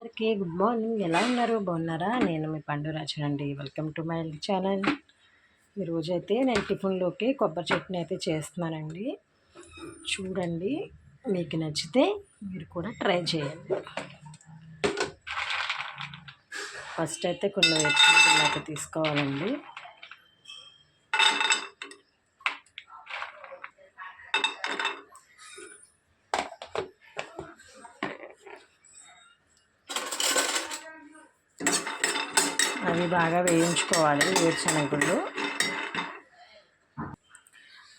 అందరికీ good morning. ఎలా ఉన్నారు? బాగున్నారా? నేను మీ పండురాజు అండి. Welcome to my channel. ఈరోజైతే నేను టిఫిన్లోకి కొబ్బరి చట్నీ అయితే చేస్తున్నానండి. చూడండి, మీకు నచ్చితే మీరు కూడా ట్రై చేయండి. ఫస్ట్ అయితే కొన్ని వేరుశనగలు అయితే తీసుకోవాలండి. అవి బాగా వేయించుకోవాలి వేరుశనగలు.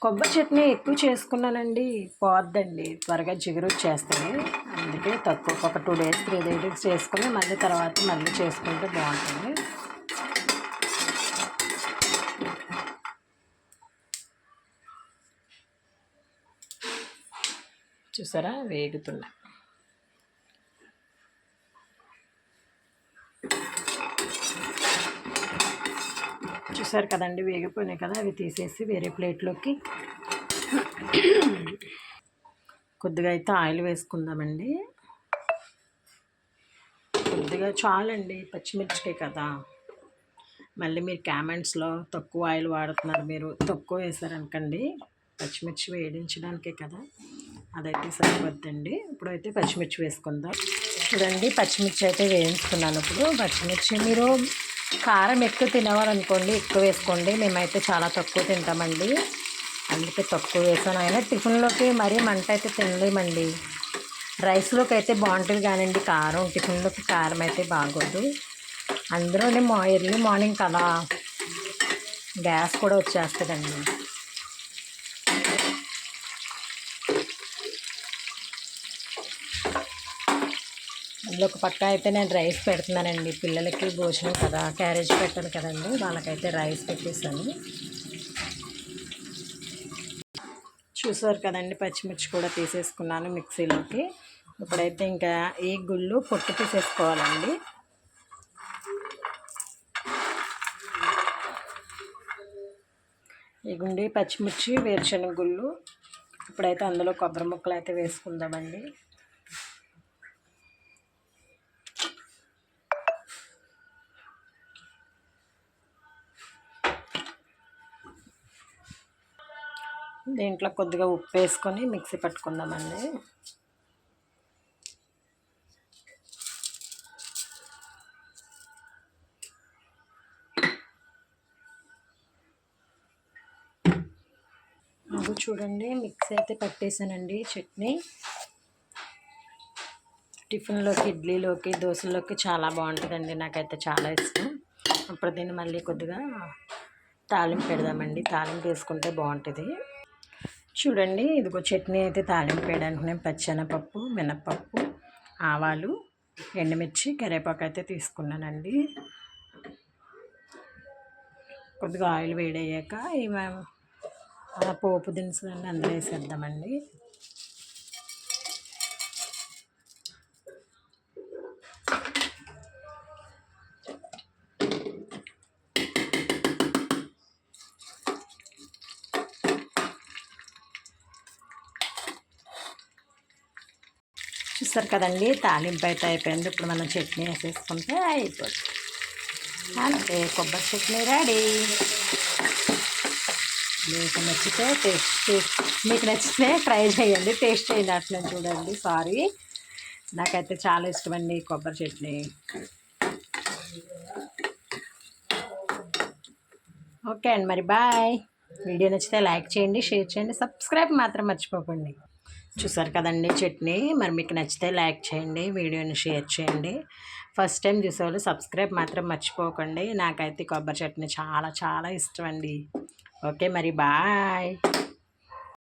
కొబ్బరి చట్నీ ఎక్కువ చేసుకున్నానండి, పోద్దండి, త్వరగా జిగురు వచ్చేస్తాయి. అందుకే తక్కువ ఒక 2 days 3 days చేసుకుని మళ్ళీ తర్వాత మళ్ళీ చేసుకుంటే బాగుంటుంది. చూసారా, వేగుతున్నాయి. చూసారు కదండి, వేగిపోయినాయి కదా. అవి తీసేసి వేరే ప్లేట్లోకి కొద్దిగా అయితే ఆయిల్ వేసుకుందామండి. కొద్దిగా చాలండి, పచ్చిమిర్చికే కదా. మళ్ళీ మీరు కామెంట్స్లో తక్కువ ఆయిల్ వాడుతున్నారు, మీరు తక్కువ వేసారనుకోండి. పచ్చిమిర్చి వేయించడానికే కదా, అదైతే సరిపోద్దండి. ఇప్పుడైతే పచ్చిమిర్చి వేసుకుందాం. చూడండి, పచ్చిమిర్చి అయితే వేయించుకున్నాను. ఇప్పుడు పచ్చిమిర్చి మీరు కారం ఎక్కువ తినేవారనుకోండి ఎక్కువ వేసుకోండి. మేమైతే చాలా తక్కువ తింటామండి, అందుకే తక్కువ వేసాను. అయినా టిఫిన్లోకి మరీ మంట అయితే తినలేమండి. రైస్లోకి అయితే బాగుంటుంది కానివ్వండి, కారం టిఫిన్లోకి కారం అయితే బాగోదు. అందులోనే ఎర్లీ మార్నింగ్ కదా, గ్యాస్ కూడా వచ్చేస్తుందండి. అందులో ఒక పక్క అయితే నేను రైస్ పెడుతున్నానండి. పిల్లలకి భోజనం కదా, క్యారేజ్ పెట్టాను కదండి, వాళ్ళకైతే రైస్ పెట్టేసాను. చూసారు కదండి, పచ్చిమిర్చి కూడా తీసేసుకున్నాను మిక్సీలోకి. ఇప్పుడైతే ఇంకా ఈ గుళ్ళు పొట్టు తీసేసుకోవాలండి. ఈ గుండి పచ్చిమిర్చి వేరుశనగ గుళ్ళు. ఇప్పుడైతే అందులో కొబ్బరి ముక్కలు అయితే వేసుకుందామండి. దీంట్లో కొద్దిగా ఉప్పు వేసుకొని మిక్సీ పట్టుకుందామండి. అది చూడండి, మిక్సీ అయితే పట్టేసానండి చట్నీ. టిఫిన్లోకి, ఇడ్లీలోకి, దోశలోకి చాలా బాగుంటుందండి. నాకైతే చాలా ఇష్టం. అప్పుడు దీన్ని మళ్ళీ కొద్దిగా తాలింపు పెడదామండి. తాలింపు వేసుకుంటే బాగుంటుంది. చూడండి, ఇదిగో చట్నీ అయితే తాలింపు వేయడానికి నేను పచ్చెనపప్పు, మినప్పప్పు, ఆవాలు, ఎండుమిర్చి, కరివేపాకు అయితే తీసుకున్నానండి. కొద్దిగా ఆయిల్ వేడయ్యాక ఇవి పోపు దినుసులన్నీ అందులో వేసేద్దామండి. చూస్తారు కదండి, తాలింపు అయితే అయిపోయింది. ఇప్పుడు మనం చట్నీ వేసేసుకుంటే అయిపోతుంది. అంతే, కొబ్బరి చట్నీ రెడీ. మీకు నచ్చితే ట్రై చేయండి, టేస్ట్ చేయండి. అట్లా చూడండి. సారీ, నాకైతే చాలా ఇష్టమండి కొబ్బరి చట్నీ. ఓకే అండి, మరి బాయ్. వీడియో నచ్చితే లైక్ చేయండి, షేర్ చేయండి, సబ్స్క్రైబ్ మాత్రం మర్చిపోకండి. చూసారు కదండి చట్నీ. మరి మీకు నచ్చితే లైక్ చేయండి, వీడియోని షేర్ చేయండి. ఫస్ట్ టైం చూసేవాళ్ళు సబ్స్క్రైబ్ మాత్రం మర్చిపోకండి. నాకైతే కొబ్బరి చట్నీ చాలా చాలా ఇష్టం అండి. ఓకే మరి బాయ్.